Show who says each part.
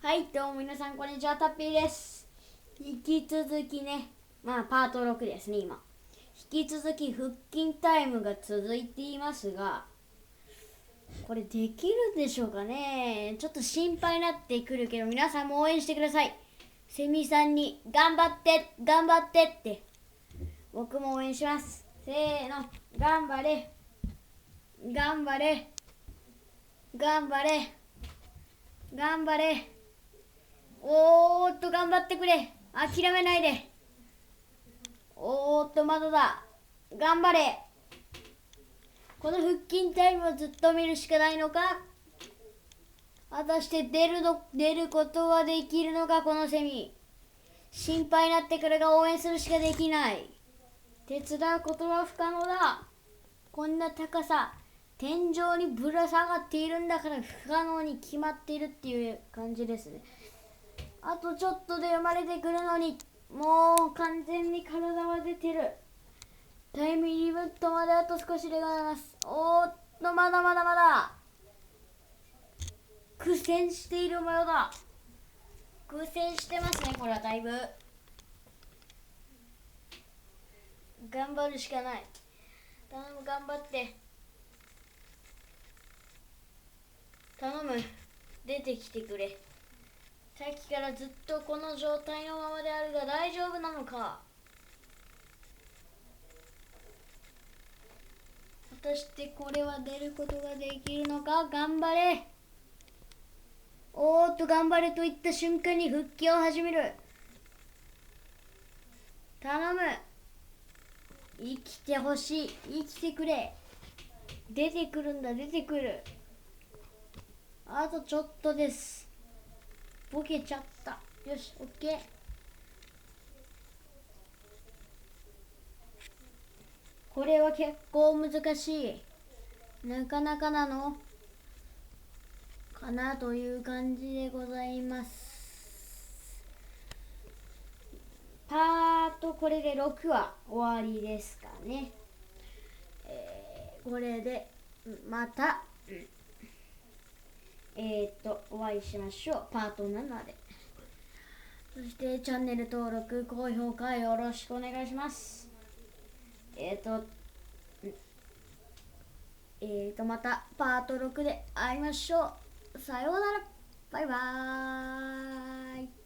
Speaker 1: はい、どうも皆さんこんにちは、タッピーです。引き続きね、パート6ですね、今。引き続き腹筋タイムが続いていますが、これできるでしょうかね。ちょっと心配になってくるけど、皆さんも応援してください。セミさんに頑張って、頑張ってって、僕も応援します。せーの、頑張れ、頑張れ、頑張れ、頑張れ。頑張ってくれ。諦めないで。まだだ。頑張れ。この腹筋タイムをずっと見るしかないのか。果たして出ることはできるのか、このセミ。心配になってくるが応援するしかできない。手伝うことは不可能だ。こんな高さ、天井にぶら下がっているんだから不可能に決まっているっていう感じですね。あとちょっとで生まれてくるのに、もう完全に体は出てる。タイムリミットまであと少しでございます。まだまだまだ。苦戦している模様だ。苦戦してますね、これはだいぶ。頑張るしかない。頼む、頑張って。頼む、出てきてくれ。さっきからずっとこの状態のままであるが大丈夫なのか。果たしてこれは出ることができるのか。頑張れ。頑張れと言った瞬間に腹筋を始める。頼む。生きてほしい。生きてくれ。出てくるんだ、出てくる。あとちょっとです。ボケちゃった。よし、オッケー。これは結構難しい。なかなかなのかなという感じでございます。これで6は終わりですかね。これでまた、お会いしましょう。パート7で。そしてチャンネル登録、高評価よろしくお願いします。またパート6で会いましょう。さようなら。バイバーイ。